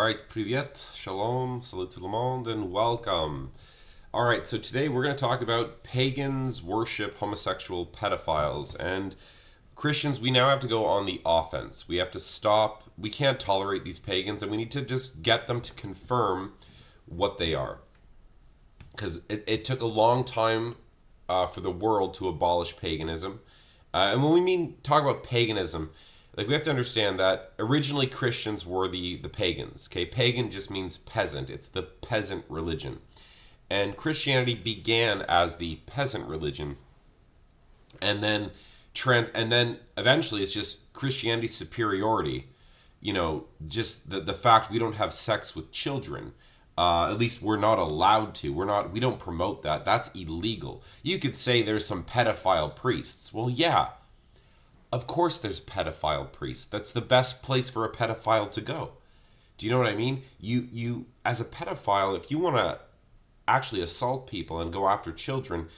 Alright, privyet, shalom, salut tout le monde, and welcome. Alright, so today we're going to talk about pagans worship homosexual pedophiles. And Christians, we now have to go on the offense. We have to stop, we can't tolerate these pagans, and we need to just get them to confirm what they are. Because it took a long time for the world to abolish paganism. And when we talk about paganism, we have to understand that originally Christians were the pagans. Okay, pagan just means peasant. It's the peasant religion, and Christianity began as the peasant religion, and then eventually it's just Christianity's superiority. Just the fact we don't have sex with children. At least we're not allowed to. We don't promote that. That's illegal. You could say there's some pedophile priests. Well, yeah. Of course there's pedophile priests. That's the best place for a pedophile to go. Do you know what I mean? You as a pedophile, if you want to actually assault people and go after children,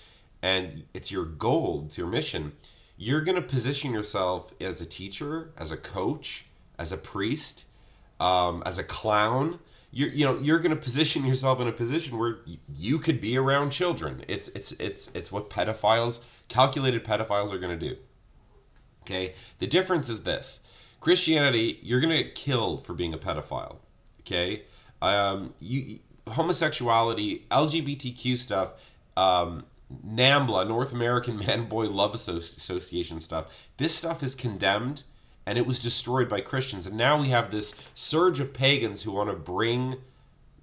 and it's your goal, it's your mission, you're going to position yourself as a teacher, as a coach, as a priest, as a clown. You're going to position yourself in a position where you could be around children. It's what calculated pedophiles are going to do. Okay, the difference is this: Christianity, you're gonna get killed for being a pedophile. Okay, homosexuality, LGBTQ stuff, NAMBLA, North American Man Boy Love Association stuff. This stuff is condemned, and it was destroyed by Christians. And now we have this surge of pagans who want to bring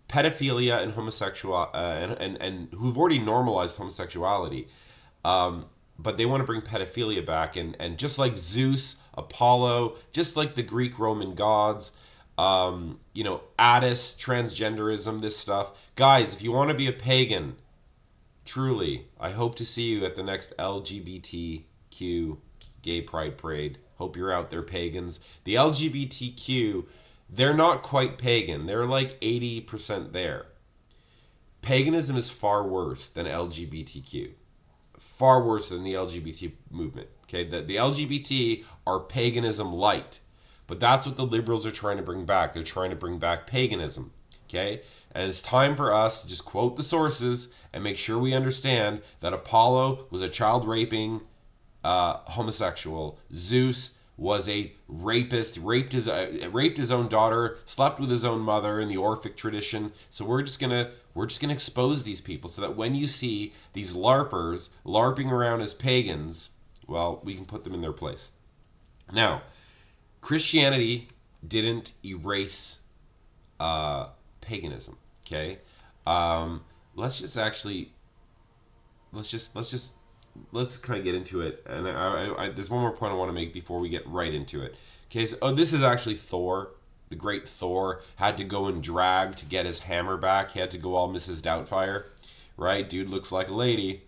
pedophilia and homosexual and who've already normalized homosexuality. But they want to bring pedophilia back, and just like Zeus, Apollo, just like the Greek Roman gods, Attis, transgenderism, this stuff. Guys, if you want to be a pagan, truly, I hope to see you at the next LGBTQ gay pride parade. Hope you're out there, pagans. The LGBTQ, they're not quite pagan. They're like 80% there. Paganism is far worse than LGBTQ. Far worse than the LGBT movement. Okay, the LGBT are paganism light, but that's what the liberals are trying to bring back. They're trying to bring back paganism. Okay, and it's time for us to just quote the sources and make sure we understand that Apollo was a child raping homosexual. Zeus was a rapist, raped his own daughter, slept with his own mother in the Orphic tradition. So we're just gonna expose these people so that when you see these LARPers LARPing around as pagans, well, we can put them in their place. Now, Christianity didn't erase paganism. Okay, let's kind of get into it, and I there's one more point I want to make before we get right into it. Okay, so this is actually Thor. The great Thor had to go and drag to get his hammer back. He had to go all Mrs. Doubtfire, right? Dude looks like a lady.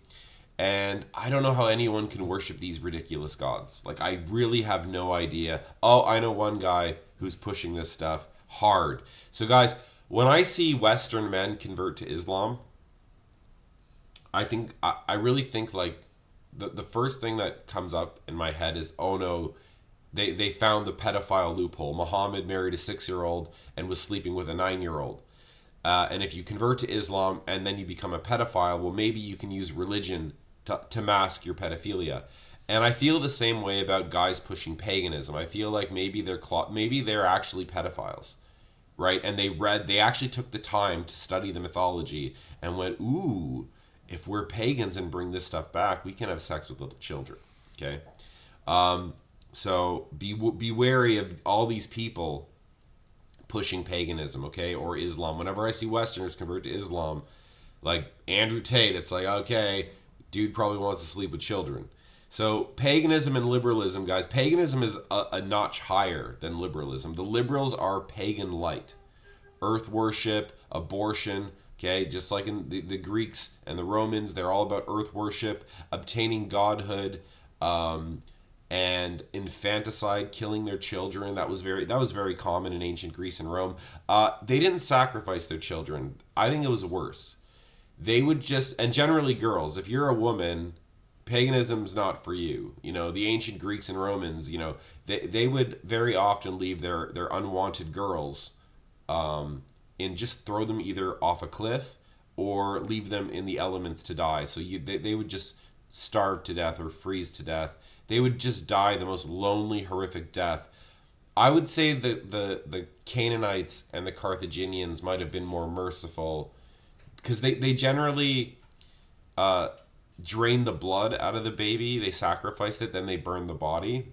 And I don't know how anyone can worship these ridiculous gods. I really have no idea. Oh, I know one guy who's pushing this stuff hard. So guys, when I see Western men convert to Islam, I really think the first thing that comes up in my head is, oh no, they found the pedophile loophole. Muhammad married a 6-year-old and was sleeping with a 9-year-old. And if you convert to Islam and then you become a pedophile, well, maybe you can use religion to mask your pedophilia. And I feel the same way about guys pushing paganism. I feel like maybe they're actually pedophiles, right? And they actually took the time to study the mythology and went, ooh, if we're pagans and bring this stuff back, we can have sex with little children. Okay, so be wary of all these people pushing paganism, okay, or Islam. Whenever I see Westerners convert to Islam, like Andrew Tate, it's like, okay, dude probably wants to sleep with children. So paganism and liberalism, guys, paganism is a notch higher than liberalism. The liberals are pagan light, earth worship, abortion. Okay, just like in the Greeks and the Romans, they're all about earth worship, obtaining godhood, and infanticide, killing their children. That was very common in ancient Greece and Rome. They didn't sacrifice their children. I think it was worse. They would and generally girls, if you're a woman, paganism's not for you. The ancient Greeks and Romans, they would very often leave their unwanted girls and just throw them either off a cliff or leave them in the elements to die. So they would just starve to death or freeze to death. They would just die the most lonely, horrific death. I would say that the Canaanites and the Carthaginians might have been more merciful because they generally drained the blood out of the baby. They sacrificed it, then they burned the body.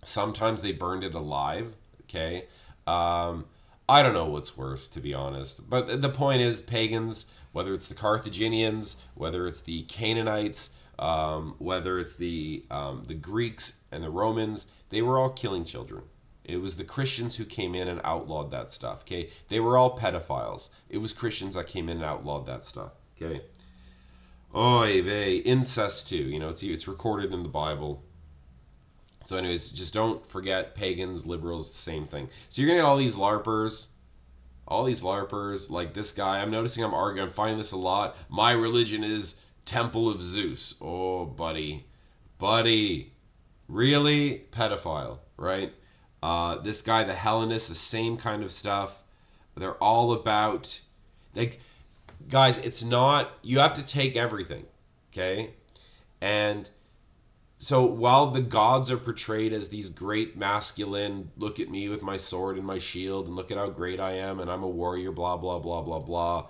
Sometimes they burned it alive. Okay. I don't know what's worse, to be honest. But the point is, pagans, whether it's the Carthaginians, whether it's the Canaanites, whether it's the Greeks and the Romans, they were all killing children. It was the Christians who came in and outlawed that stuff. Okay, they were all pedophiles. It was Christians that came in and outlawed that stuff. Okay. Oy vey, incest too. You know, it's recorded in the Bible. So anyways, just don't forget pagans, liberals, the same thing. So you're going to get all these LARPers, like this guy. I'm noticing I'm finding this a lot. My religion is Temple of Zeus. Oh, buddy. Really? Pedophile, right? This guy, the Hellenists, the same kind of stuff. They're all about, like, guys, it's not, you have to take everything, okay? And so while the gods are portrayed as these great masculine, look at me with my sword and my shield, and look at how great I am, and I'm a warrior, blah, blah, blah, blah, blah.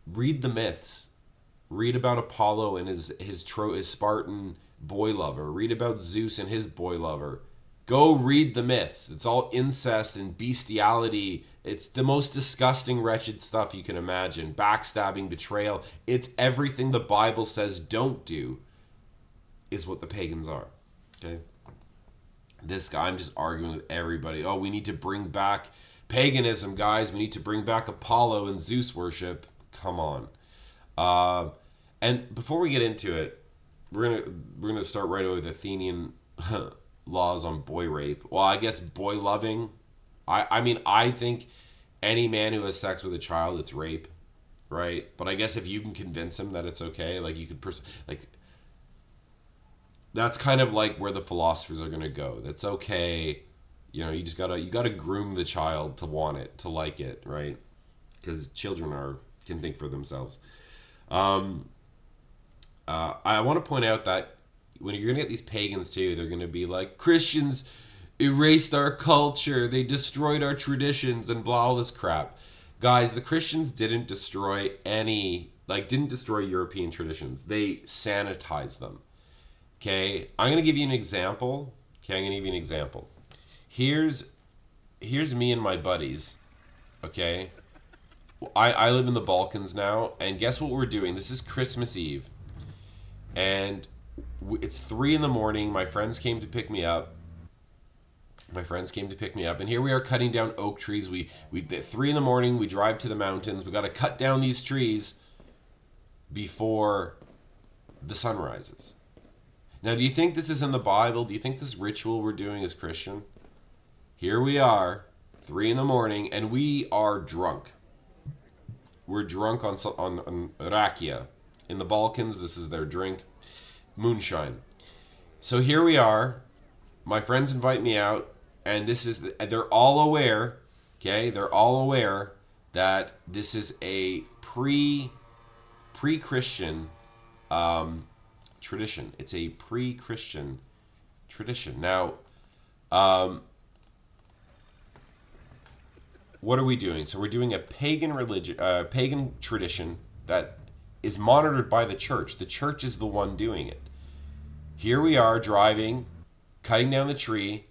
Read the myths. Read about Apollo and his Spartan boy lover. Read about Zeus and his boy lover. Go read the myths. It's all incest and bestiality. It's the most disgusting, wretched stuff you can imagine. Backstabbing, betrayal. It's everything the Bible says don't do is what the pagans are. Okay? This guy, I'm just arguing with everybody. Oh, we need to bring back paganism, guys. We need to bring back Apollo and Zeus worship. Come on. And before we get into it, we're gonna start right away with Athenian laws on boy rape. Well, I guess boy loving. I mean, I think any man who has sex with a child, it's rape, right? But I guess if you can convince him that it's okay, like you could that's kind of like where the philosophers are gonna go. That's okay. You know, you gotta groom the child to want it, to like it, right? Because children can think for themselves. I want to point out that when you're going to get these pagans too, they're going to be like, Christians erased our culture, they destroyed our traditions and blah, all this crap. Guys, the Christians didn't destroy European traditions. They sanitized them. Okay? I'm going to give you an example. Here's me and my buddies. Okay? I live in the Balkans now, and guess what we're doing? This is Christmas Eve, and it's 3 a.m. My friends came to pick me up. And here we are cutting down oak trees. We at 3 a.m. we drive to the mountains. We got to cut down these trees before the sun rises. Now, do you think this is in the Bible? Do you think this ritual we're doing is Christian? Here we are, 3 a.m, and we are drunk. We're drunk on rakia. In the Balkans, this is their drink. Moonshine. So here we are. My friends invite me out, and they're all aware, okay? They're all aware that this is a pre-Christian tradition. It's a pre-Christian tradition. Now, what are we doing? So we're doing a pagan tradition that is monitored by the church. The church is the one doing it. Here we are driving, cutting down the tree,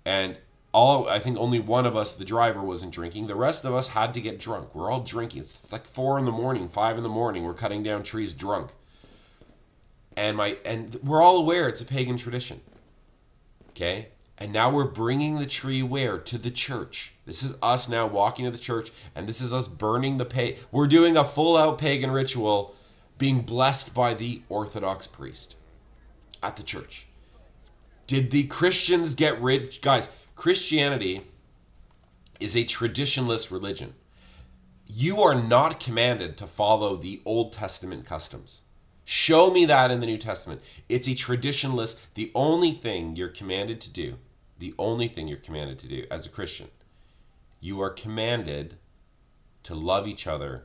and I think only one of us, the driver, wasn't drinking. The rest of us had to get drunk. We're all drinking. It's like 4 a.m, 5 a.m. We're cutting down trees drunk. And we're all aware it's a pagan tradition. Okay? And now we're bringing the tree where? To the church. This is us now walking to the church, and this is us burning we're doing a full-out pagan ritual, being blessed by the Orthodox priest at the church. Did the Christians get rid? Guys, Christianity is a traditionalist religion. You are not commanded to follow the Old Testament customs. Show me that in the New Testament. It's a traditionalist. The only thing you're commanded to do as a Christian You are commanded to love each other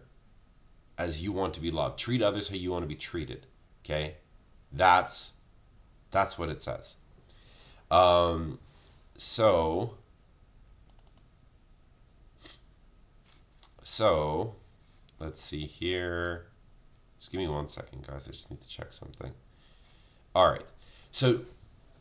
as you want to be loved. Treat others how you want to be treated. Okay? That's what it says. So let's see here. Just give me 1 second, guys. I just need to check something. All right. So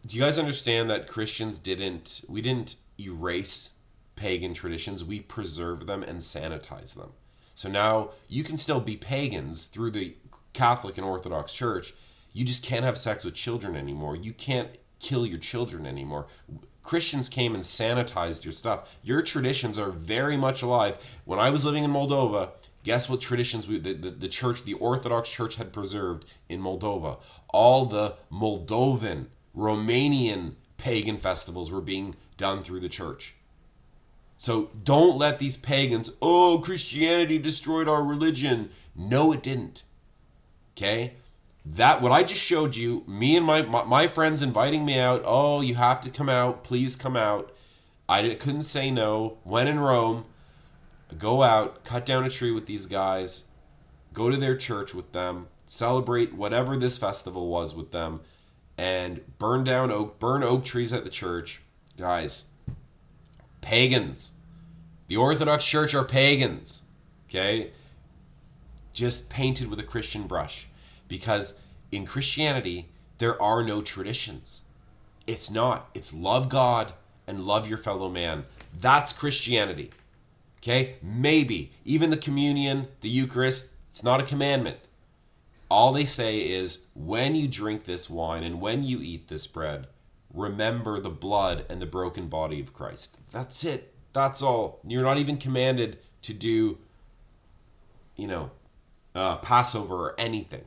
do you guys understand that Christians didn't erase pagan traditions? We preserve them and sanitize them. So now you can still be pagans through the Catholic and Orthodox Church. You just can't have sex with children anymore. You can't kill your children anymore. Christians came and sanitized your stuff. Your traditions are very much alive. When I was living in Moldova, guess what traditions the church, the Orthodox Church, had preserved in Moldova? All the Moldovan, Romanian pagan festivals were being done through the church. So don't let these pagans, oh, Christianity destroyed our religion. No, it didn't. Okay? That, what I just showed you, me and my friends inviting me out, oh, you have to come out, please come out. I couldn't say no. When in Rome, go out, cut down a tree with these guys, go to their church with them, celebrate whatever this festival was with them, and burn oak trees at the church. Guys, pagans. The Orthodox Church are pagans. Okay? Just painted with a Christian brush. Because in Christianity, there are no traditions. It's not. It's love God and love your fellow man. That's Christianity. Okay? Maybe. Even the communion, the Eucharist, it's not a commandment. All they say is, when you drink this wine and when you eat this bread, remember the blood and the broken body of Christ. That's it. That's all. You're not even commanded to do, Passover or anything.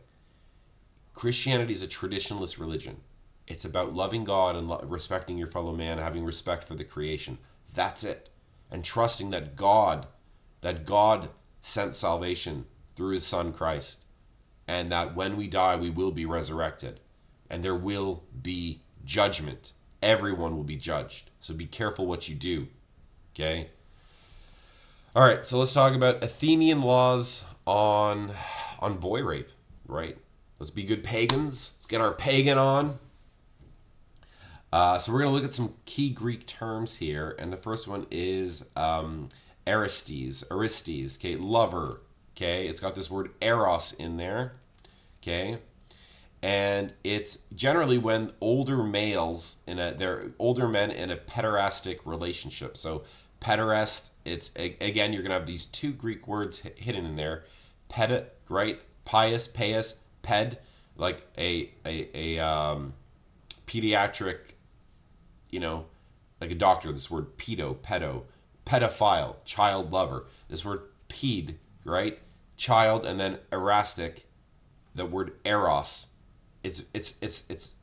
Christianity is a traditionalist religion. It's about loving God and respecting your fellow man, having respect for the creation. That's it. And trusting that God sent salvation through his son Christ. And that when we die, we will be resurrected. And there will be judgment. Everyone will be judged. So be careful what you do. Okay? All right, so let's talk about Athenian laws on boy rape, right? Let's be good pagans. Let's get our pagan on. So we're going to look at some key Greek terms here. And the first one is Aristes, okay, lover, okay? It's got this word eros in there, okay? And it's generally when older males, they're older men in a pederastic relationship. So pederast, it's, again, you're going to have these two Greek words hidden in there. Right? Pious, paius, ped, like a pediatric, like a doctor. This word pedophile, child lover. This word ped, right? Child, and then erastic, the word eros. It's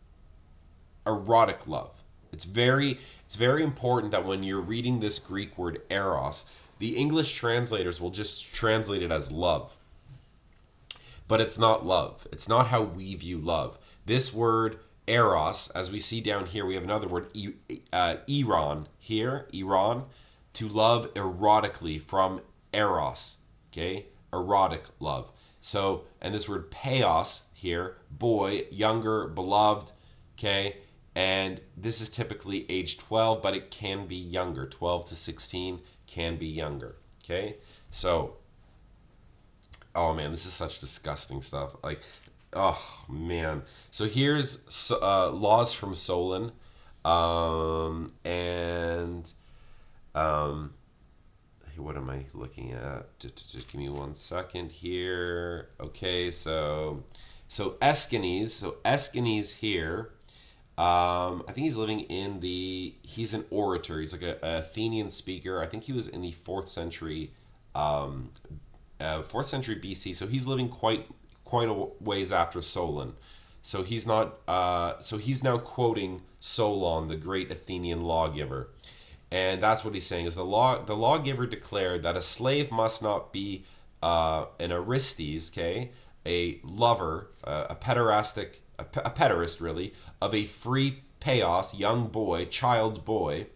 erotic love. It's very important that when you're reading this Greek word eros, the English translators will just translate it as love. But it's not love. It's not how we view love. This word eros, as we see down here, we have another word, eron, here, eron, to love erotically from eros, okay? Erotic love. So, and this word paios here, boy, younger, beloved, okay? And this is typically age 12, but it can be younger. 12 to 16 can be younger, okay? So, oh man, this is such disgusting stuff. Like, oh man. So here's laws from Solon, what am I looking at? Give me 1 second here. Okay, so Aeschines. So Aeschines here. I think he's living he's an orator. He's like an Athenian speaker. I think he was in the 4th century. 4th century BC, so he's living quite a ways after Solon. So he's not. So he's now quoting Solon, the great Athenian lawgiver, and that's what he's saying is the lawgiver declared that a slave must not be an Aristes, okay, a lover, a pederastic, a pederast really, of a free paios, young boy, child boy,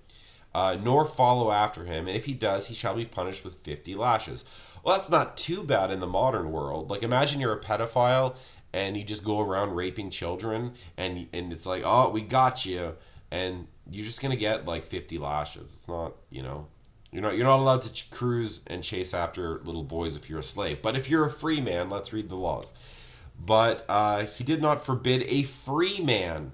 nor follow after him, and if he does, he shall be punished with 50 lashes. Well, that's not too bad in the modern world. Like, imagine you're a pedophile and you just go around raping children, and it's like, oh, we got you, and you're just gonna get like 50 lashes. It's not, you're not allowed to cruise and chase after little boys if you're a slave. But if you're a free man, let's read the laws. But he did not forbid a free man,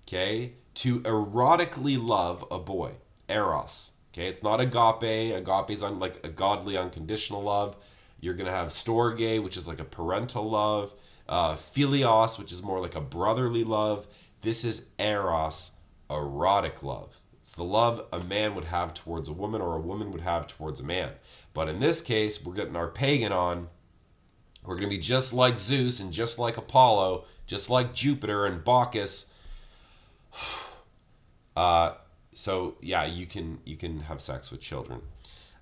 okay, to erotically love a boy. Eros. Okay, it's not agape. Agape is like a godly unconditional love. You're going to have storge, which is like a parental love. Philios, which is more like a brotherly love. This is eros, erotic love. It's the love a man would have towards a woman or a woman would have towards a man. But in this case, we're getting our pagan on. We're going to be just like Zeus and just like Apollo, just like Jupiter and Bacchus. So yeah, you can have sex with children.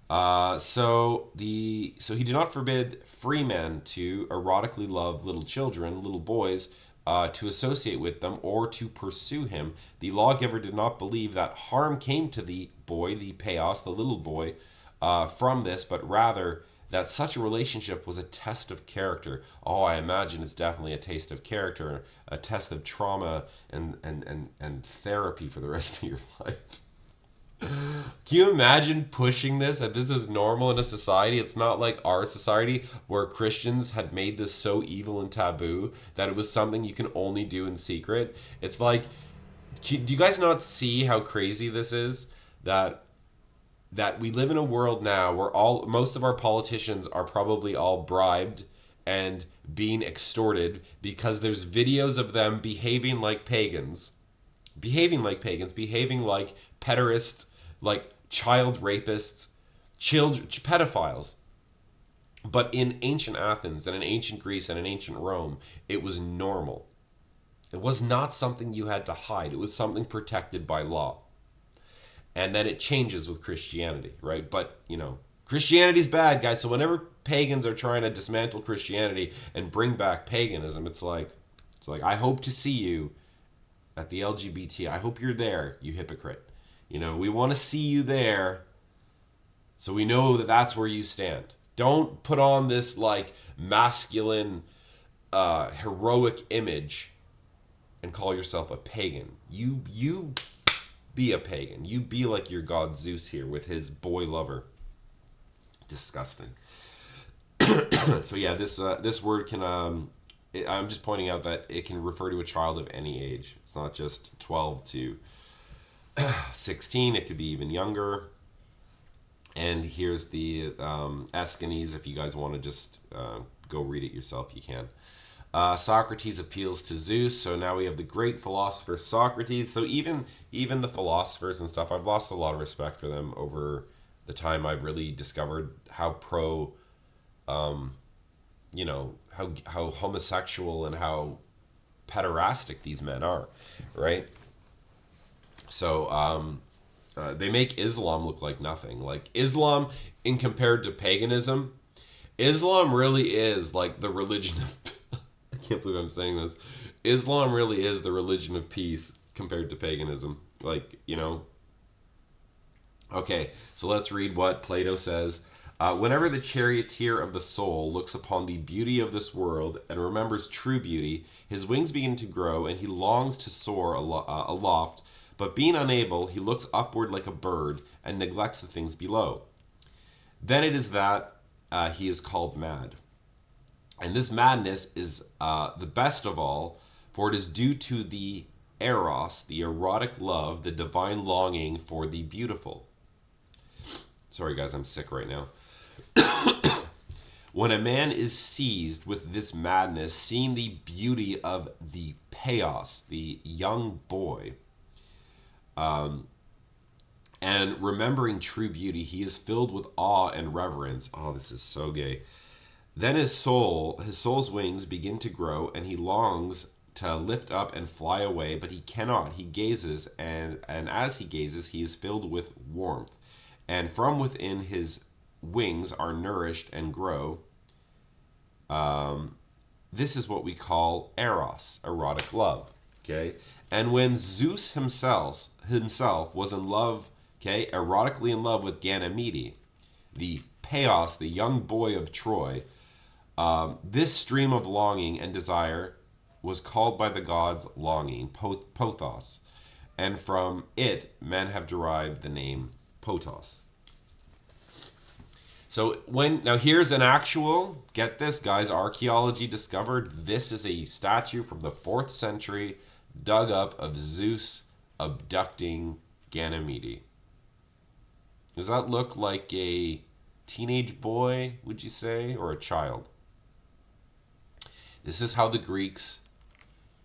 So he did not forbid free men to erotically love little children, little boys, to associate with them or to pursue him. The lawgiver did not believe that harm came to the boy, the paios, the little boy, from this, but rather that such a relationship was a test of character. Oh, I imagine it's definitely a taste of character, a test of trauma and therapy for the rest of your life. Can you imagine pushing this, that this is normal in a society? It's not like our society where Christians had made this so evil and taboo that it was something you can only do in secret. It's like, do you guys not see how crazy this is? That we live in a world now where most of our politicians are probably all bribed and being extorted because there's videos of them behaving like pagans, behaving like pederasts, like child rapists, pedophiles. But in ancient Athens and in ancient Greece and in ancient Rome, it was normal. It was not something you had to hide. It was something protected by law. And then it changes with Christianity, right? But, Christianity's bad, guys. So whenever pagans are trying to dismantle Christianity and bring back paganism, it's like, I hope to see you at the LGBT. I hope you're there, you hypocrite. We want to see you there so we know that that's where you stand. Don't put on this, like, masculine, heroic image and call yourself a pagan. You be a pagan. You be like your god Zeus here with his boy lover. Disgusting. So yeah, this word can I'm just pointing out that it can refer to a child of any age. It's not just 12 to 16. It could be even younger. And here's the Escanes. If you guys want to just go read it yourself, you can. Socrates appeals to Zeus, so now we have the great philosopher Socrates. So even the philosophers and stuff, I've lost a lot of respect for them over the time I've really discovered how how homosexual and how pederastic these men are, right? So they make Islam look like nothing. Like Islam, in compared to paganism, Islam really is like the religion of I can't believe I'm saying this. Islam really is the religion of peace compared to paganism. Okay, so let's read what Plato says. Whenever the charioteer of the soul looks upon the beauty of this world and remembers true beauty, his wings begin to grow and he longs to soar aloft, but being unable, he looks upward like a bird and neglects the things below. Then it is that he is called mad. And this madness is the best of all, for it is due to the eros, the erotic love, the divine longing for the beautiful. Sorry guys, I'm sick right now. When a man is seized with this madness, seeing the beauty of the paios, the young boy, and remembering true beauty, he is filled with awe and reverence. Oh, this is so gay. Then his soul's wings begin to grow, and he longs to lift up and fly away, but he cannot. He gazes, and as he gazes, he is filled with warmth. And from within his wings are nourished and grow. This is what we call eros, erotic love. Okay? And when Zeus himself was in love okay, erotically in love with Ganymede, the Paos, the young boy of Troy. This stream of longing and desire was called by the gods longing, pothos, and from it men have derived the name potos. So now here's an actual, get this guys, archaeology discovered this is a statue from the 4th century dug up of Zeus abducting Ganymede. Does that look like a teenage boy, would you say, or a child? This is how the Greeks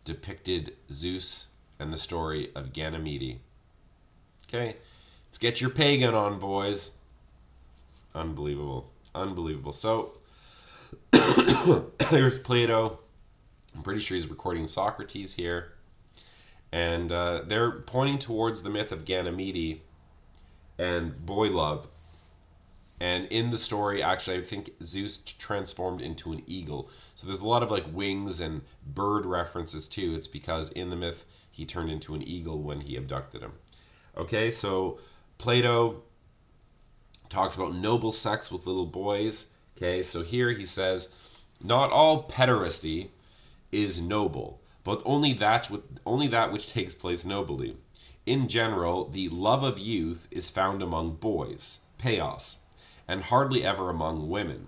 depicted Zeus and the story of Ganymede. Okay, let's get your pagan on, boys. Unbelievable. Unbelievable. So, there's Plato. I'm pretty sure he's recording Socrates here. And they're pointing towards the myth of Ganymede and boy love. And in the story, actually, I think Zeus transformed into an eagle. So there's a lot of like wings and bird references too. It's because in the myth, he turned into an eagle when he abducted him. Okay, so Plato talks about noble sex with little boys. Okay, so here he says, not all pederasty is noble, but only that which takes place nobly. In general, the love of youth is found among boys, paos, and hardly ever among women.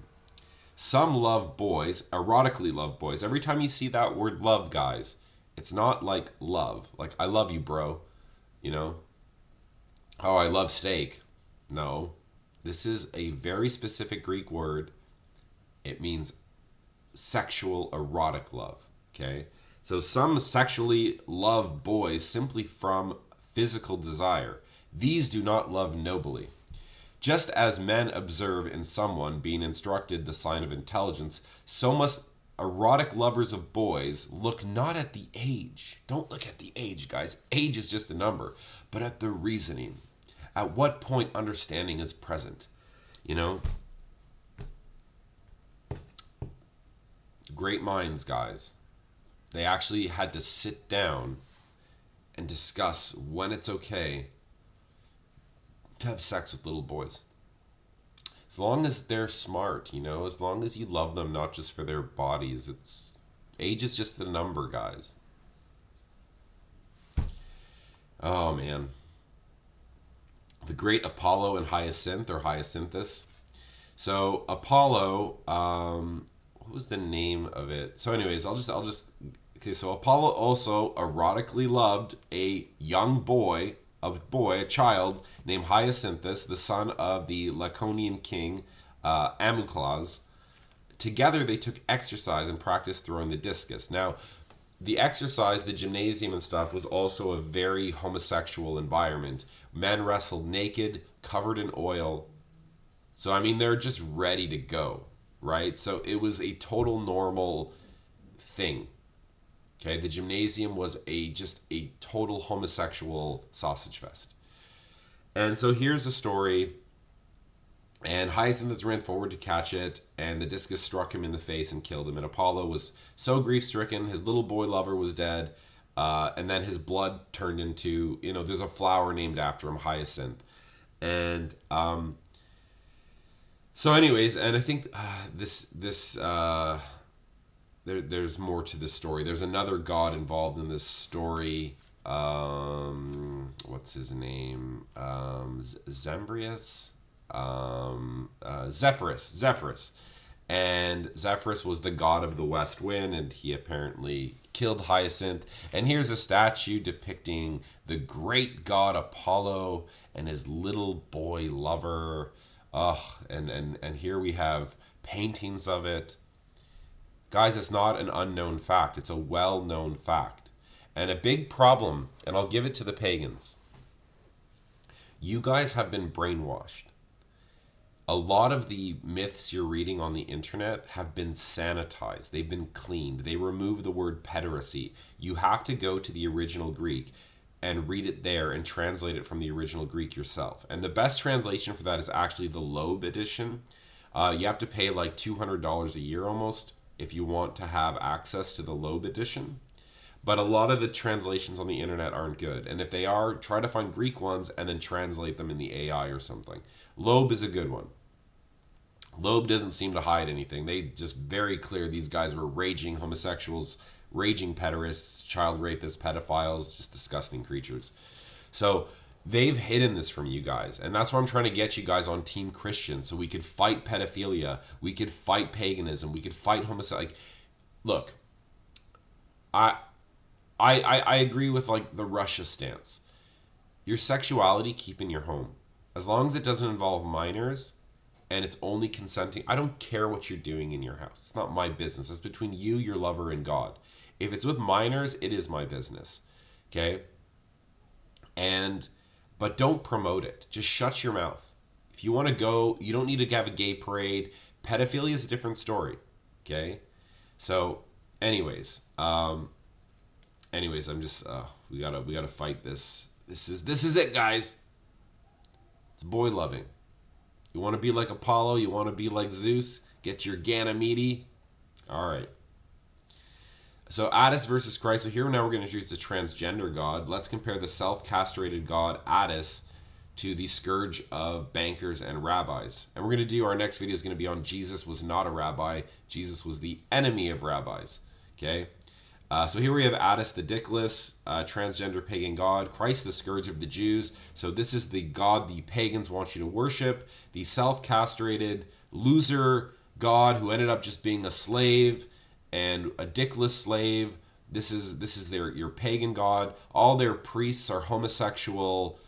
Some love boys, erotically love boys. Every time you see that word love, guys, it's not like love. Like, I love you, bro. You know? Oh, I love steak. No. This is a very specific Greek word. It means sexual, erotic love. Okay? So some sexually love boys simply from physical desire. These do not love nobly. Just as men observe in someone being instructed the sign of intelligence, so must erotic lovers of boys look not at the age. Don't look at the age, guys. Age is just a number. But at the reasoning. At what point understanding is present. You know? Great minds, guys. They actually had to sit down and discuss when it's okay to have sex with little boys. As long as they're smart, you know, as long as you love them, not just for their bodies. Age is just a number, guys. Oh, man. The great Apollo and Hyacinth, or Hyacinthus. So Apollo, what was the name of it? So anyways, I'll just okay, so Apollo also erotically loved a young boy, a child named Hyacinthus, the son of the Laconian king Amyclas. Together they took exercise and practiced throwing the discus. Now, the exercise, the gymnasium and stuff, was also a very homosexual environment. Men wrestled naked, covered in oil. So, I mean, they're just ready to go, right? So it was a total normal thing. Okay, the gymnasium was just a total homosexual sausage fest. And so here's a story. And Hyacinthus ran forward to catch it, and the discus struck him in the face and killed him. And Apollo was so grief-stricken, his little boy lover was dead, and then his blood turned into, there's a flower named after him, Hyacinth. And so anyways, and I think there's more to this story. There's another god involved in this story. What's his name? Zembrius? Zephyrus. And Zephyrus was the god of the west wind, and he apparently killed Hyacinth. And here's a statue depicting the great god Apollo and his little boy lover. And here we have paintings of it. Guys, it's not an unknown fact. It's a well-known fact. And a big problem, and I'll give it to the pagans. You guys have been brainwashed. A lot of the myths you're reading on the internet have been sanitized. They've been cleaned. They remove the word pederasty. You have to go to the original Greek and read it there and translate it from the original Greek yourself. And the best translation for that is actually the Loeb edition. You have to pay like $200 a year almost if you want to have access to the Loeb edition. But a lot of the translations on the internet aren't good. And if they are, try to find Greek ones and then translate them in the AI or something. Loeb is a good one. Loeb doesn't seem to hide anything. They just very clear these guys were raging homosexuals, raging pederasts, child rapists, pedophiles, just disgusting creatures. So they've hidden this from you guys. And that's why I'm trying to get you guys on Team Christian so we could fight pedophilia. We could fight paganism. We could fight homosexuality. Like, look, I agree with like the Russia stance. Your sexuality, keep in your home. As long as it doesn't involve minors and it's only consenting. I don't care what you're doing in your house. It's not my business. It's between you, your lover, and God. If it's with minors, it is my business. Okay? But don't promote it. Just shut your mouth. If you want to go, you don't need to have a gay parade. Pedophilia is a different story. Okay? So, anyways, I'm just we gotta fight this. This is it, guys. It's boy loving. You want to be like Apollo? You want to be like Zeus? Get your Ganymede. All right. So Attis versus Christ. So here now we're going to introduce the transgender god. Let's compare the self-castrated god Attis to the scourge of bankers and rabbis. And we're going to do, our next video is going to be on Jesus was not a rabbi. Jesus was the enemy of rabbis. Okay? So here we have Attis the dickless, transgender pagan god, Christ the scourge of the Jews. So this is the god the pagans want you to worship, the self-castrated loser god who ended up just being a slave and a dickless slave. This is your pagan god. All their priests are homosexual,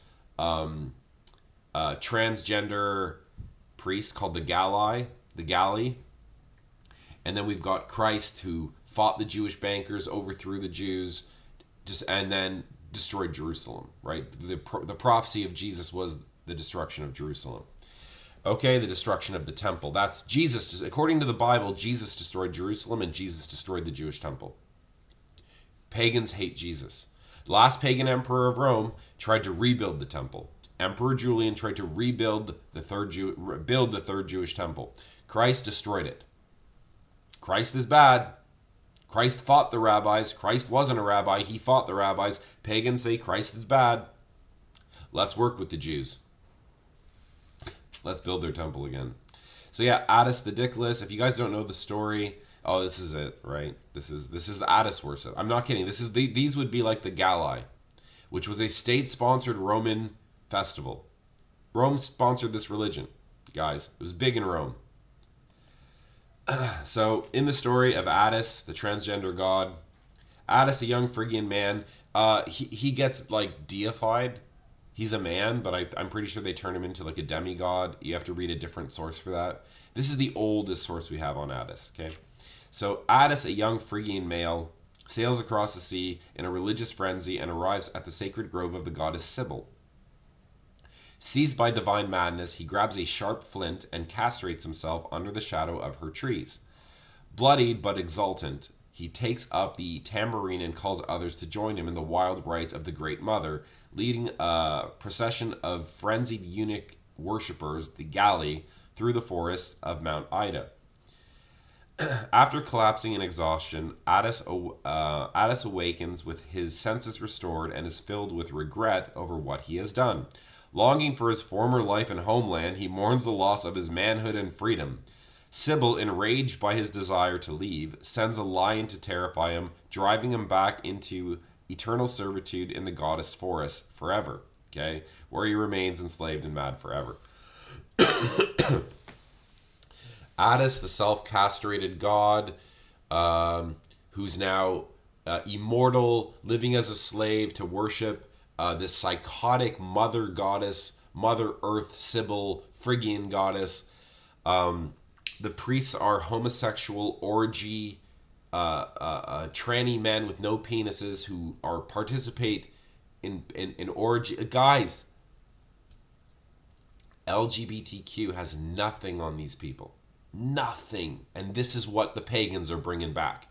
transgender priests called the Galli. And then we've got Christ who fought the Jewish bankers, overthrew the Jews, and then destroyed Jerusalem, right? The prophecy of Jesus was the destruction of Jerusalem. Okay, the destruction of the temple. That's Jesus. According to the Bible, Jesus destroyed Jerusalem and Jesus destroyed the Jewish temple. Pagans hate Jesus. The last pagan emperor of Rome tried to rebuild the temple. Emperor Julian tried to rebuild the third Jewish temple. Christ destroyed it. Christ is bad. Christ fought the rabbis. Christ wasn't a rabbi. He fought the rabbis. Pagans say Christ is bad. Let's work with the Jews. Let's build their temple again. So yeah, Attis the dickless. If you guys don't know the story, oh, this is it, right? This is Attis worship. I'm not kidding. These would be like the Galli, which was a state-sponsored Roman festival. Rome sponsored this religion, guys. It was big in Rome. So, in the story of Attis, the transgender god, Attis, a young Phrygian man, he gets, like, deified. He's a man, but I'm pretty sure they turn him into, like, a demigod. You have to read a different source for that. This is the oldest source we have on Attis, okay? So, Attis, a young Phrygian male, sails across the sea in a religious frenzy and arrives at the sacred grove of the goddess Sibyl. Seized by divine madness, he grabs a sharp flint and castrates himself under the shadow of her trees. Bloodied but exultant, he takes up the tambourine and calls others to join him in the wild rites of the Great Mother, leading a procession of frenzied eunuch worshippers, the Galli, through the forests of Mount Ida. After collapsing in exhaustion, Attis awakens with his senses restored and is filled with regret over what he has done. Longing for his former life and homeland, he mourns the loss of his manhood and freedom. Sibyl, enraged by his desire to leave, sends a lion to terrify him, driving him back into eternal servitude in the goddess forest forever, okay, where he remains enslaved and mad forever. Attis, the self-castrated god, who's now immortal, living as a slave to worship this psychotic mother goddess, Mother Earth, Sibyl, Phrygian goddess. The priests are homosexual, orgy, tranny men with no penises who participate in orgy. Guys, LGBTQ has nothing on these people. Nothing. And this is what the pagans are bringing back.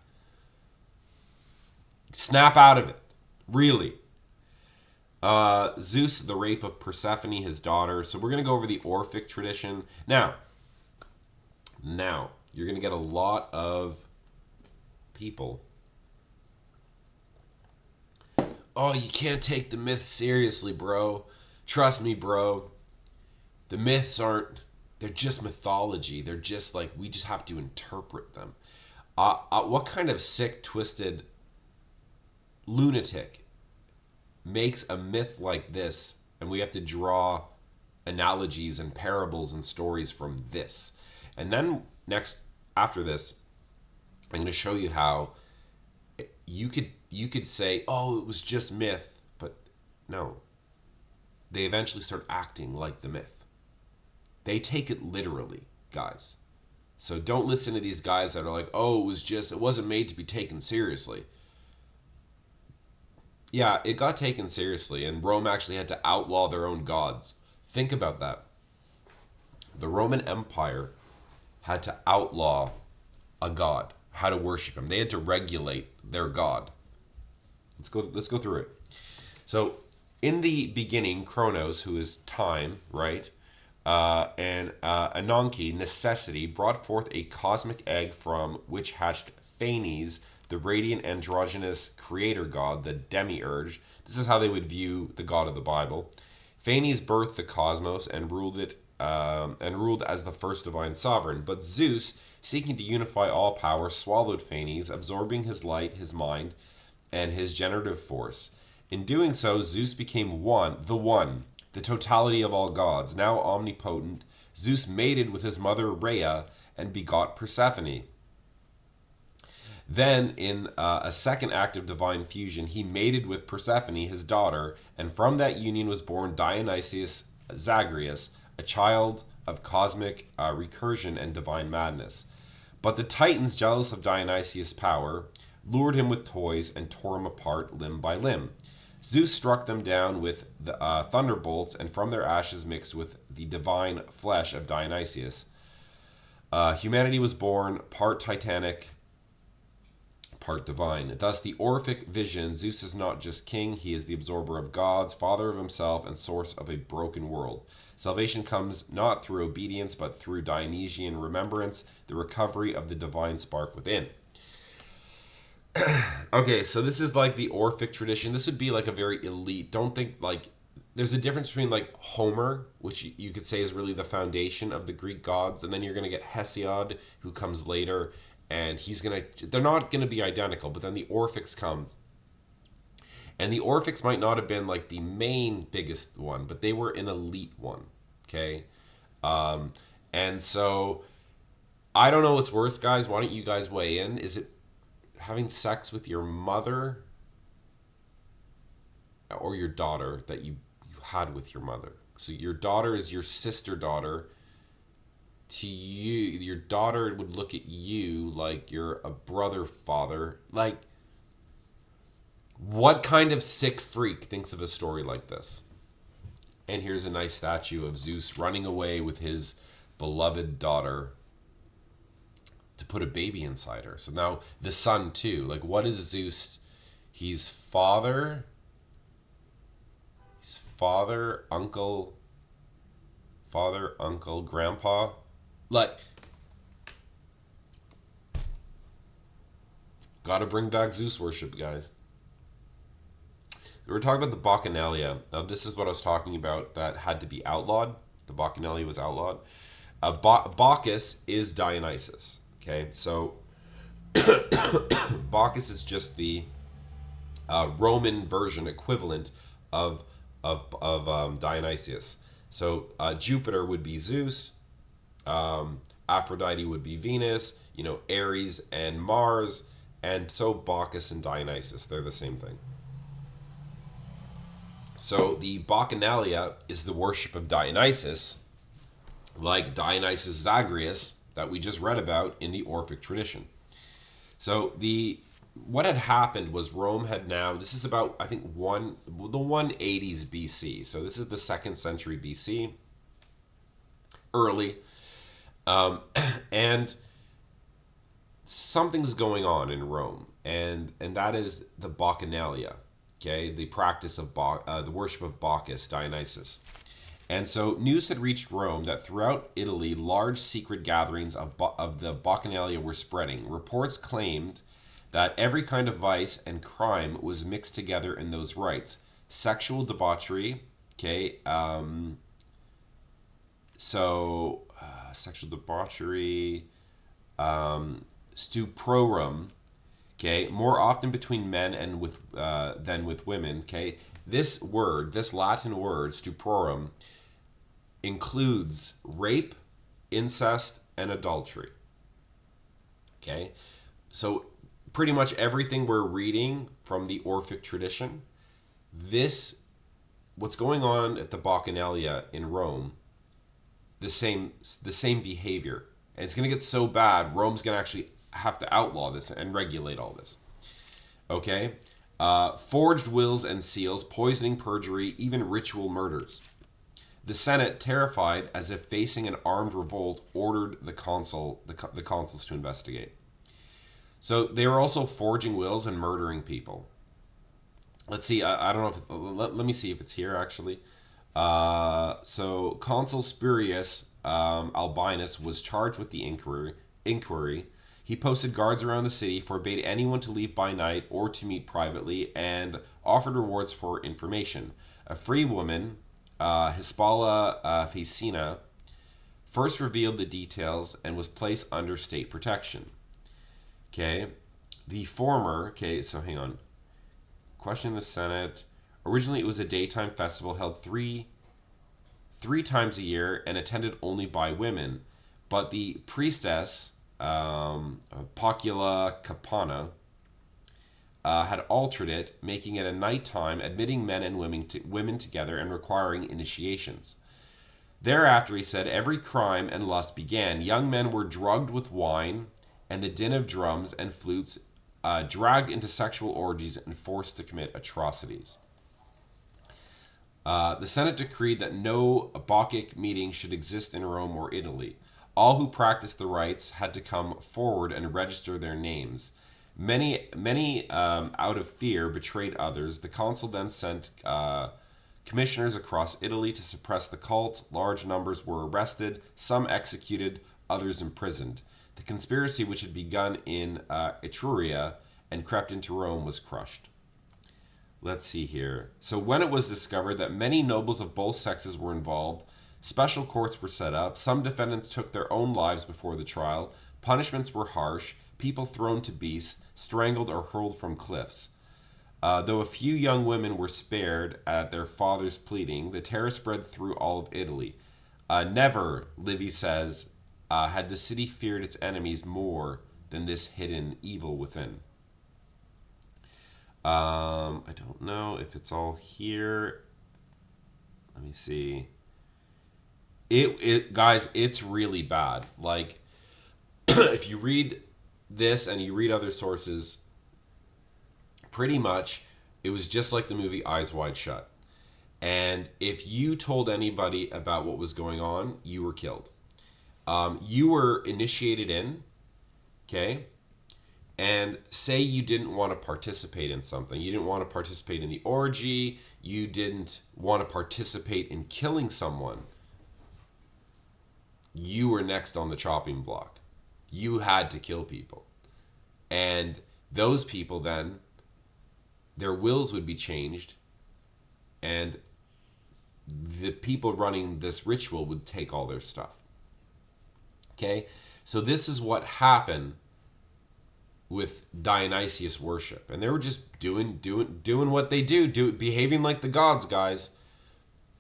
Snap out of it. Really. Zeus, the rape of Persephone, his daughter. So we're going to go over the Orphic tradition. Now, you're going to get a lot of people oh, you can't take the myths seriously, bro. Trust me, bro. The myths aren't, they're just mythology. They're just like, we just have to interpret them. What kind of sick, twisted lunatic makes a myth like this, and we have to draw analogies and parables and stories from this? And then after this, I'm going to show you how you could say, oh, it was just myth, but no. They eventually start acting like the myth. They take it literally, guys. So don't listen to these guys that are like, oh, it wasn't made to be taken seriously. Yeah, it got taken seriously, and Rome actually had to outlaw their own gods. Think about that. The Roman Empire had to outlaw a god, how to worship him. They had to regulate their god. Let's go through it. So, in the beginning, Chronos, who is time, right, and Ananke, necessity, brought forth a cosmic egg from which hatched Phanes, the radiant androgynous creator god, the demiurge. This is how they would view the god of the Bible. Phanes birthed the cosmos and ruled as the first divine sovereign. But Zeus, seeking to unify all power, swallowed Phanes, absorbing his light, his mind, and his generative force. In doing so, Zeus became the totality of all gods. Now omnipotent, Zeus mated with his mother Rhea and begot Persephone. Then, in a second act of divine fusion, he mated with Persephone, his daughter, and from that union was born Dionysius Zagreus, a child of cosmic recursion and divine madness. But the Titans, jealous of Dionysius' power, lured him with toys and tore him apart limb by limb. Zeus struck them down with the thunderbolts, and from their ashes mixed with the divine flesh of Dionysius. Humanity was born, part titanic, part divine. Thus, the Orphic vision, Zeus is not just king, he is the absorber of gods, father of himself, and source of a broken world. Salvation comes not through obedience, but through Dionysian remembrance, the recovery of the divine spark within. Okay, so this is like the Orphic tradition. This would be like a very elite. Don't think like there's a difference between like Homer, which you could say is really the foundation of the Greek gods, and then you're going to get Hesiod, who comes later, and they're not going to be identical, but then the Orphics come. And the Orphics might not have been like the main biggest one, but they were an elite one, okay? And so I don't know what's worse, guys. Why don't you guys weigh in? Is it having sex with your mother or your daughter that you had with your mother? So your daughter is your sister daughter. To you, your daughter would look at you like you're a brother father. Like, what kind of sick freak thinks of a story like this? And here's a nice statue of Zeus running away with his beloved daughter to put a baby inside her. So now the son too. Like, what is Zeus? He's father, uncle, grandpa. Like, gotta bring back Zeus worship, guys. We were talking about the Bacchanalia. Now, this is what I was talking about that had to be outlawed. The Bacchanalia was outlawed. Bacchus is Dionysus. Okay, so Bacchus is just the Roman version equivalent of Dionysius. So Jupiter would be Zeus. Aphrodite would be Venus. Ares and Mars. And so Bacchus and Dionysus, they're the same thing. So the Bacchanalia is the worship of Dionysus, like Dionysius Zagreus that we just read about in the Orphic tradition. So what had happened was Rome had now, this is about, I think, the 180s BC. So this is the 2nd century BC, early. And something's going on in Rome, and that is the Bacchanalia, okay, the practice of the worship of Bacchus, Dionysus. And so news had reached Rome that throughout Italy, large secret gatherings of the Bacchanalia were spreading. Reports claimed that every kind of vice and crime was mixed together in those rites. Sexual debauchery, okay, sexual debauchery, stuprorum, okay, more often between men and with than with women, okay. This word, this Latin word, stuprorum, includes rape, incest, and adultery. Okay, so pretty much everything we're reading from the Orphic tradition, what's going on at the Bacchanalia in Rome, the same behavior, and it's going to get so bad, Rome's going to actually have to outlaw this and regulate all this. Okay, forged wills and seals, poisoning, perjury, even ritual murders. The Senate, terrified, as if facing an armed revolt, ordered the consuls to investigate. So they were also forging wills and murdering people. Let's see. I don't know if let me see if it's here actually. So Consul Spurius Albinus was charged with the inquiry. He posted guards around the city, forbade anyone to leave by night or to meet privately, and offered rewards for information. A free woman, Hispala Facina, first revealed the details and was placed under state protection. Okay, the former. Okay, so hang on. Question the Senate. Originally, it was a daytime festival held three times a year and attended only by women, but the priestess Pocula Capana had altered it, making it a nighttime, admitting men and women together and requiring initiations. Thereafter, he said, every crime and lust began. Young men were drugged with wine and the din of drums and flutes, dragged into sexual orgies and forced to commit atrocities. The Senate decreed that no Bacchic meeting should exist in Rome or Italy. All who practiced the rites had to come forward and register their names. Many, out of fear, betrayed others. The consul then sent commissioners across Italy to suppress the cult. Large numbers were arrested, some executed, others imprisoned. The conspiracy, which had begun in Etruria and crept into Rome, was crushed. Let's see here. So when it was discovered that many nobles of both sexes were involved, special courts were set up. Some defendants took their own lives before the trial. Punishments were harsh. People thrown to beasts, strangled or hurled from cliffs. Though a few young women were spared at their father's pleading, the terror spread through all of Italy. Never, Livy says, had the city feared its enemies more than this hidden evil within. I don't know if it's all here. Let me see. Guys, it's really bad. Like, if you read this and you read other sources, pretty much it was just like the movie Eyes Wide Shut. And if you told anybody about what was going on, you were killed. You were initiated in, okay? And say you didn't want to participate in something. You didn't want to participate in the orgy. You didn't want to participate in killing someone. You were next on the chopping block. You had to kill people. And those people then, their wills would be changed. And the people running this ritual would take all their stuff. Okay? So this is what happened with Dionysius worship. And they were just doing what they do, behaving like the gods, guys.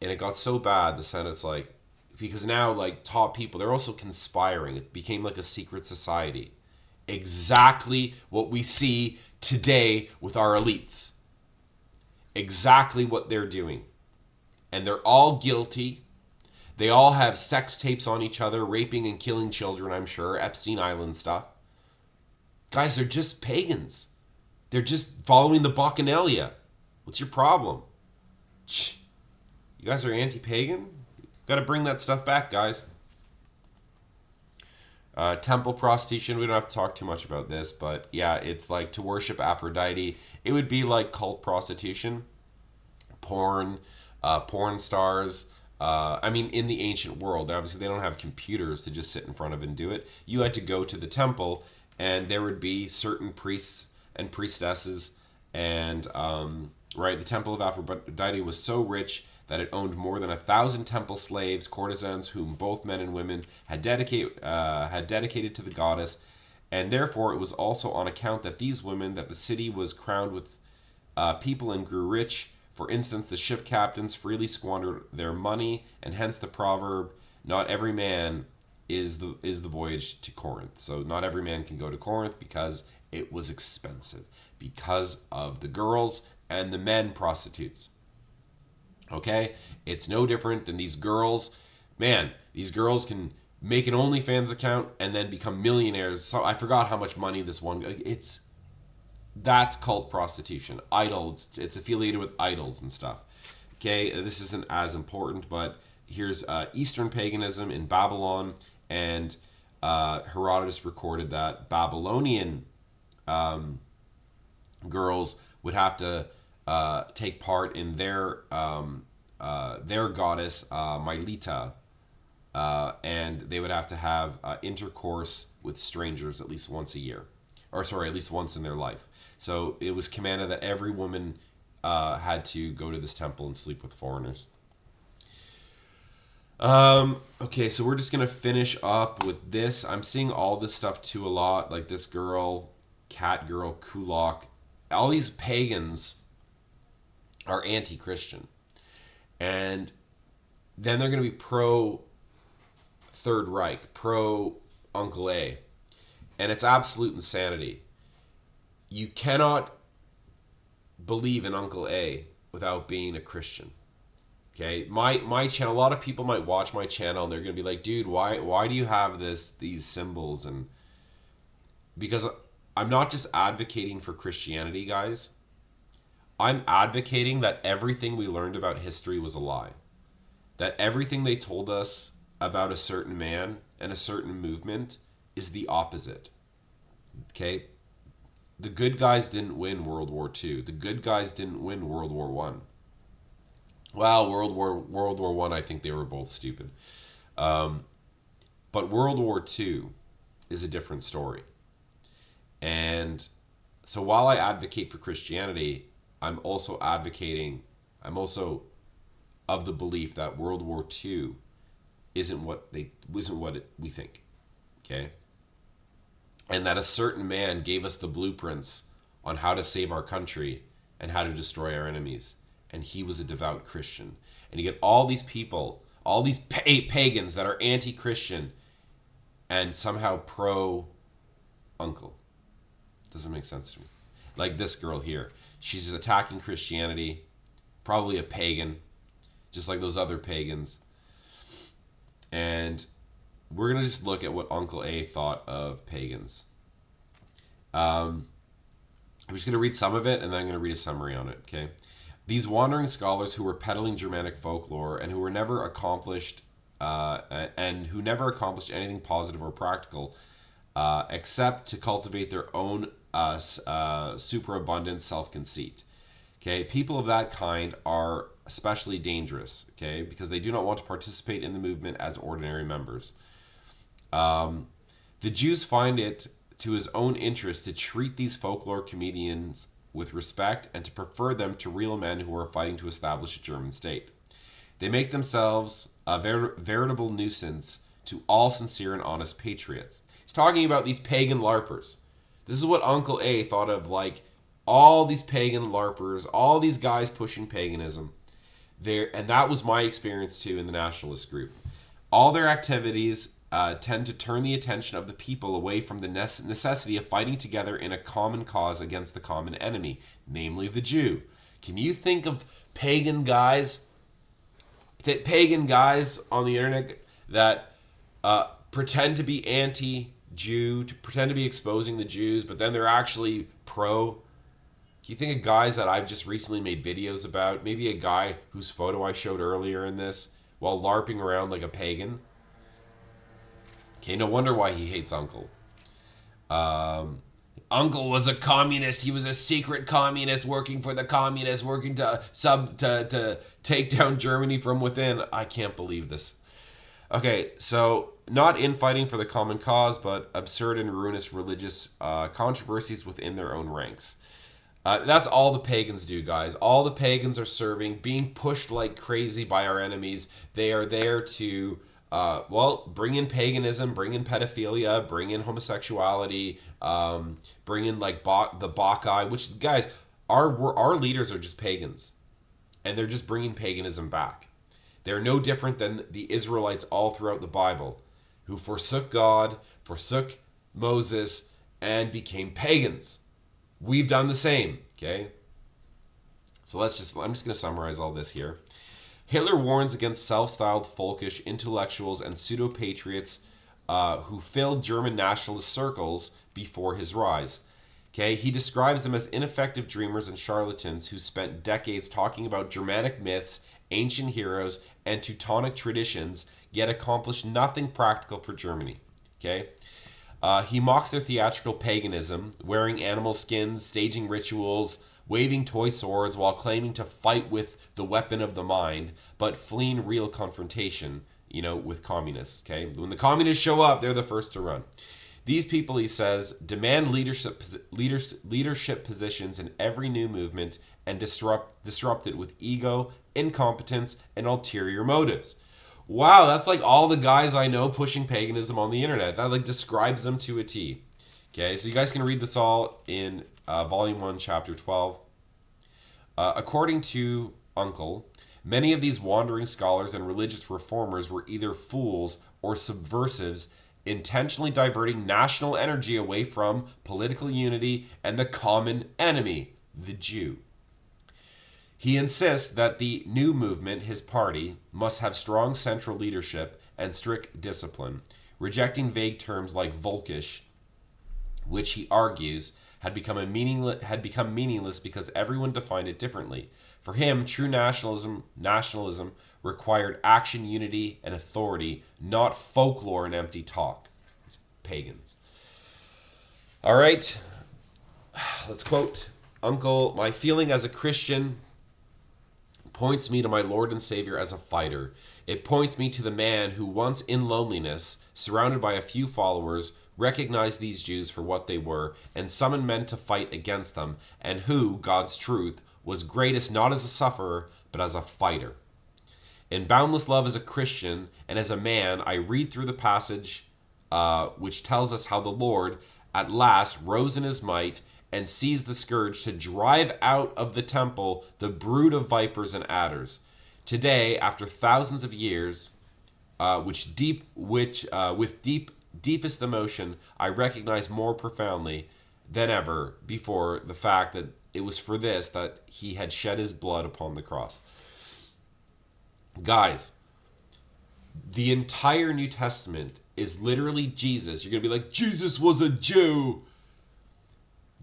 And it got so bad, the Senate's like, because now, like, top people, they're also conspiring. It became like a secret society. Exactly what we see today with our elites. Exactly what they're doing. And they're all guilty. They all have sex tapes on each other, raping and killing children, I'm sure. Epstein Island stuff. Guys, they're just pagans. They're just following the Bacchanalia. What's your problem? You guys are anti-pagan? Got to bring that stuff back, guys. Temple prostitution, we don't have to talk too much about this, but yeah, it's like to worship Aphrodite. It would be like cult prostitution. Porn stars. I mean, in the ancient world, obviously they don't have computers to just sit in front of and do it. You had to go to the temple, and there would be certain priests and priestesses, and right, the temple of Aphrodite was so rich that it owned more than 1,000 temple slaves, courtesans, whom both men and women had dedicated to the goddess, and therefore it was also on account that these women that the city was crowned with people and grew rich. For instance, the ship captains freely squandered their money, and hence the proverb, "Not every man is the voyage to Corinth." So not every man can go to Corinth because it was expensive, because of the girls and the men prostitutes. Okay? It's no different than these girls. Man, these girls can make an OnlyFans account and then become millionaires. So I forgot how much money this one... That's called prostitution. Idols. It's affiliated with idols and stuff. Okay? This isn't as important, but here's Eastern paganism in Babylon, and Herodotus recorded that Babylonian girls would have to take part in their goddess Mylitta, and they would have to have intercourse with strangers at least once a year, at least once in their life. So it was commanded that every woman had to go to this temple and sleep with foreigners. Okay, so we're just gonna finish up with this. I'm seeing all this stuff too a lot, like this girl, cat girl, Kulak. All these pagans are anti-Christian, and then they're gonna be pro Third Reich, pro Uncle A, and it's absolute insanity. You cannot believe in Uncle A without being a Christian. Okay, my channel. A lot of people might watch my channel and they're gonna be like, "Dude, why do you have these symbols?" And because I'm not just advocating for Christianity, guys. I'm advocating that everything we learned about history was a lie. That everything they told us about a certain man and a certain movement is the opposite. Okay? The good guys didn't win World War II. The good guys didn't win World War I. Well, World War I, I think they were both stupid. But World War II is a different story. And so while I advocate for Christianity, I'm also of the belief that World War II isn't what we think. Okay? And that a certain man gave us the blueprints on how to save our country and how to destroy our enemies. And he was a devout Christian. And you get all these people, all these pagans that are anti-Christian and somehow pro-uncle. Doesn't make sense to me. Like this girl here. She's attacking Christianity, probably a pagan, just like those other pagans. And we're going to just look at what Uncle A thought of pagans. I'm just going to read some of it, and then I'm going to read a summary on it, okay? These wandering scholars who were peddling Germanic folklore and who were never accomplished anything positive or practical, except to cultivate their own superabundant self-conceit. Okay, people of that kind are especially dangerous. Okay, because they do not want to participate in the movement as ordinary members. The Jews find it to his own interest to treat these folklore comedians with respect and to prefer them to real men who are fighting to establish a German state. They make themselves a veritable nuisance to all sincere and honest patriots. He's talking about these pagan LARPers. This is what Uncle A thought of, like, all these pagan LARPers, all these guys pushing paganism. And that was my experience too in the nationalist group. All their activities tend to turn the attention of the people away from the necessity of fighting together in a common cause against the common enemy, namely the Jew. Can you think of pagan guys on the internet that pretend to be anti-Jew, to pretend to be exposing the Jews, but then they're actually pro? Can you think of guys that I've just recently made videos about? Maybe a guy whose photo I showed earlier in this while LARPing around like a pagan. Okay, no wonder why he hates Uncle. Uncle was a communist. He was a secret communist working for the communists, working to take down Germany from within. I can't believe this. Okay, so not infighting for the common cause, but absurd and ruinous religious controversies within their own ranks. That's all the pagans do, guys. All the pagans are serving, being pushed like crazy by our enemies. They are there to, bring in paganism, bring in pedophilia, bring in homosexuality, bring in like the Bacchae, which, guys, our leaders are just pagans. And they're just bringing paganism back. They're no different than the Israelites all throughout the Bible, who forsook God, forsook Moses, and became pagans. We've done the same, okay? So I'm just going to summarize all this here. Hitler warns against self-styled folkish intellectuals and pseudo-patriots who filled German nationalist circles before his rise. Okay, he describes them as ineffective dreamers and charlatans who spent decades talking about Germanic myths, ancient heroes, and Teutonic traditions, yet accomplished nothing practical for Germany. Okay, he mocks their theatrical paganism, wearing animal skins, staging rituals, waving toy swords while claiming to fight with the weapon of the mind, but fleeing real confrontation, with communists. Okay, when the communists show up, they're the first to run. These people, he says, demand leadership positions in every new movement and disrupt it with ego, incompetence, and ulterior motives. Wow, that's like all the guys I know pushing paganism on the internet. That like describes them to a T. Okay, so you guys can read this all in Volume 1, Chapter 12. According to Uncle, many of these wandering scholars and religious reformers were either fools or subversives, intentionally diverting national energy away from political unity and the common enemy, the Jew. He insists that the new movement, his party, must have strong central leadership and strict discipline, rejecting vague terms like Volkisch, which he argues had become meaningless because everyone defined it differently. For him, true nationalism required action, unity, and authority, not folklore and empty talk. It's pagans. All right, let's quote Uncle. My feeling as a Christian points me to my Lord and Savior as a fighter. It points me to the man who once in loneliness, surrounded by a few followers, recognized these Jews for what they were and summoned men to fight against them, and who, God's truth, was greatest not as a sufferer, but as a fighter. In boundless love as a Christian and as a man, I read through the passage which tells us how the Lord at last rose in his might and seized the scourge to drive out of the temple the brood of vipers and adders. Today, after thousands of years, with deepest emotion, I recognize more profoundly than ever before the fact that it was for this that he had shed his blood upon the cross. Guys, the entire New Testament is literally Jesus. You're going to be like, Jesus was a Jew.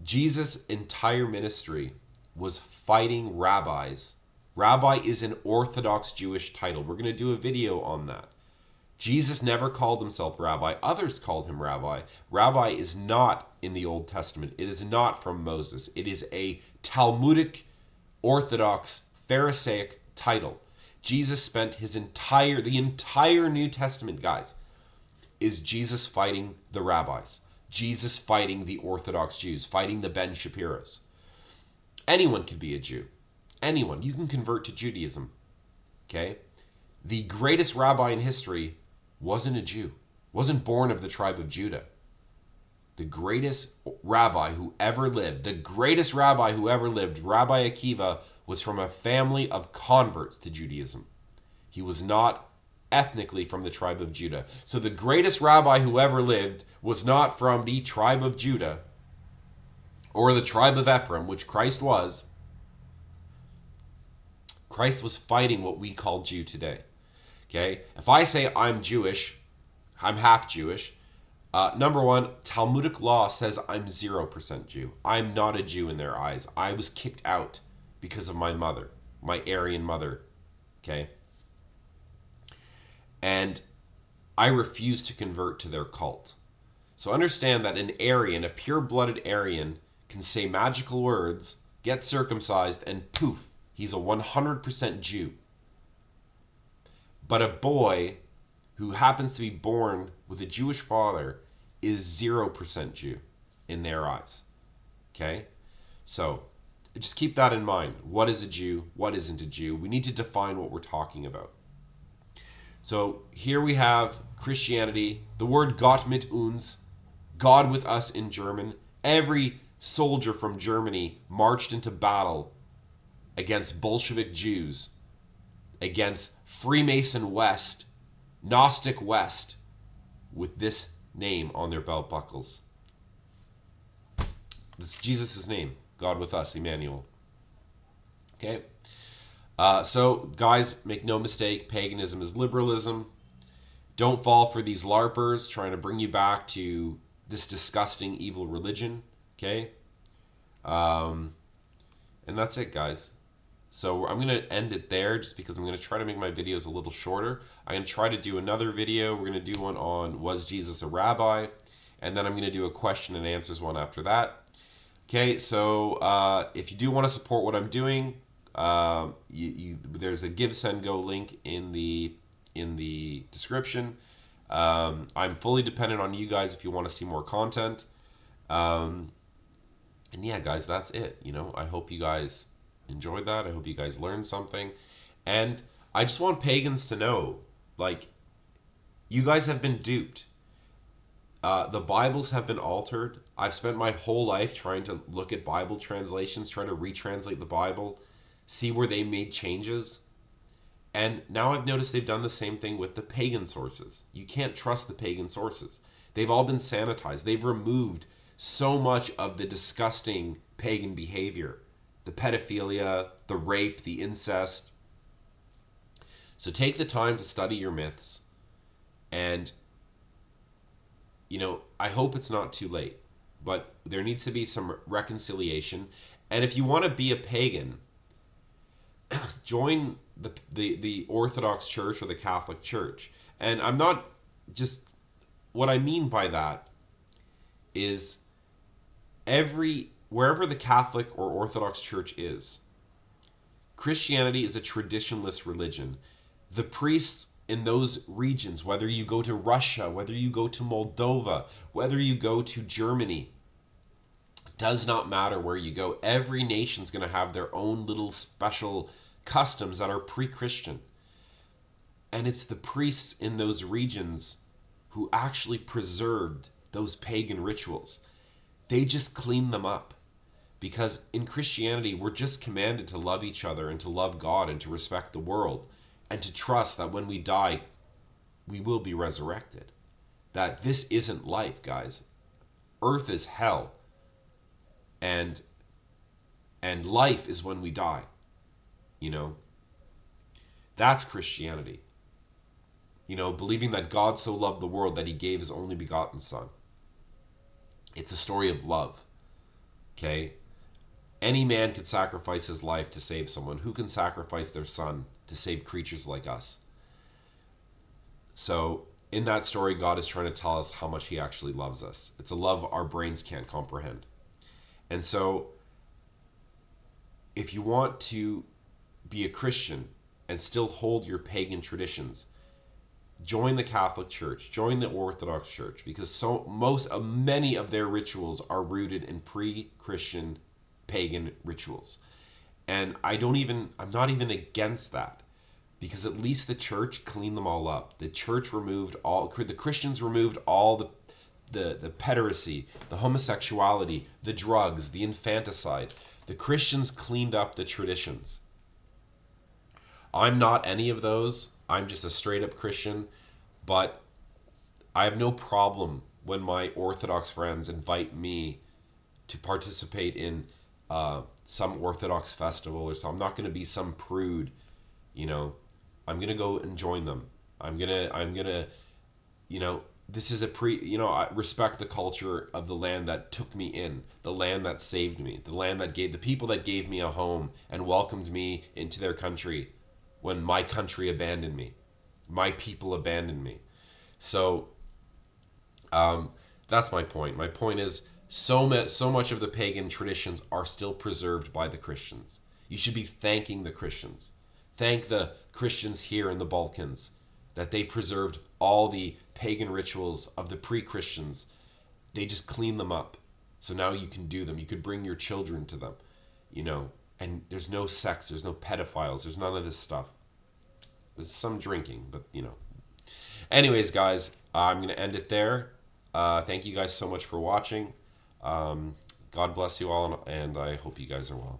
Jesus' entire ministry was fighting rabbis. Rabbi is an Orthodox Jewish title. We're going to do a video on that. Jesus never called himself rabbi. Others called him rabbi. Rabbi is not in the Old Testament. It is not from Moses. It is a Talmudic, Orthodox, Pharisaic title. Jesus spent the entire New Testament, guys, is Jesus fighting the rabbis. Jesus fighting the Orthodox Jews, fighting the Ben Shapiros. Anyone can be a Jew. Anyone. You can convert to Judaism. Okay? The greatest rabbi in history wasn't a Jew, wasn't born of the tribe of Judah. The greatest rabbi who ever lived, Rabbi Akiva, was from a family of converts to Judaism. He was not ethnically from the tribe of Judah. So the greatest rabbi who ever lived was not from the tribe of Judah or the tribe of Ephraim, which Christ was. Christ was fighting what we call Jew today. Okay? If I say I'm Jewish, I'm half Jewish, number one, Talmudic law says I'm 0% Jew. I'm not a Jew in their eyes. I was kicked out because of my mother, my Aryan mother. Okay? And I refuse to convert to their cult. So understand that an Aryan, a pure-blooded Aryan, can say magical words, get circumcised, and poof, he's a 100% Jew. But a boy who happens to be born with a Jewish father is 0% Jew in their eyes. Okay? So, just keep that in mind. What is a Jew? What isn't a Jew? We need to define what we're talking about. So, here we have Christianity, the word Gott mit uns, God with us in German. Every soldier from Germany marched into battle against Bolshevik Jews, against Freemason West, Gnostic West, with this name on their belt buckles. That's Jesus' name, God with us, Emmanuel. Okay? So, guys, make no mistake, paganism is liberalism. Don't fall for these LARPers trying to bring you back to this disgusting, evil religion. Okay? And that's it, guys. So I'm going to end it there just because I'm going to try to make my videos a little shorter. I'm going to try to do another video. We're going to do one on was Jesus a rabbi? And then I'm going to do a question and answers one after that. Okay, so if you do want to support what I'm doing, there's a Give, Send, Go link in the description. I'm fully dependent on you guys if you want to see more content. And yeah, guys, that's it. I hope you guys enjoyed that. I hope you guys learned something. And I just want pagans to know, you guys have been duped. The Bibles have been altered. I've spent my whole life trying to look at Bible translations, trying to retranslate the Bible, see where they made changes. And now I've noticed they've done the same thing with the pagan sources. You can't trust the pagan sources. They've all been sanitized. They've removed so much of the disgusting pagan behavior. The pedophilia, the rape, the incest. So take the time to study your myths. And, I hope it's not too late. But there needs to be some reconciliation. And if you want to be a pagan, join the Orthodox Church or the Catholic Church. And I'm not just... What I mean by that is wherever the Catholic or Orthodox Church is, Christianity is a traditionalist religion. The priests in those regions, whether you go to Russia, whether you go to Moldova, whether you go to Germany, does not matter where you go. Every nation's going to have their own little special customs that are pre-Christian. And it's the priests in those regions who actually preserved those pagan rituals. They just cleaned them up. Because in Christianity, we're just commanded to love each other and to love God and to respect the world and to trust that when we die, we will be resurrected. That this isn't life, guys. Earth is hell. And life is when we die. That's Christianity. Believing that God so loved the world that he gave his only begotten son. It's a story of love. Okay? Any man could sacrifice his life to save someone. Who can sacrifice their son to save creatures like us? So, in that story, God is trying to tell us how much he actually loves us. It's a love our brains can't comprehend. And so, if you want to be a Christian and still hold your pagan traditions, join the Catholic Church, join the Orthodox Church, because many of their rituals are rooted in pre-Christian pagan rituals. And I'm not even against that, because at least the church cleaned them all up. The Christians removed all the pederasty, the homosexuality, the drugs, the infanticide. The Christians cleaned up the traditions. I'm not any of those. I'm just a straight up Christian, but I have no problem when my Orthodox friends invite me to participate in some Orthodox festival or something. I'm not going to be some prude, I'm going to go and join them. I'm going to, this is I respect the culture of the land that took me in, the land that saved me, the people that gave me a home and welcomed me into their country when my country abandoned me. My people abandoned me. So, that's my point. My point is, so much of the pagan traditions are still preserved by the Christians. You should be thanking the Christians. Thank the Christians here in the Balkans, that they preserved all the pagan rituals of the pre-Christians. They just cleaned them up. So now you can do them. You could bring your children to them, and there's no sex, there's no pedophiles, there's none of this stuff. There's some drinking, but Anyways, guys, I'm going to end it there. Thank you guys so much for watching. God bless you all, and I hope you guys are well.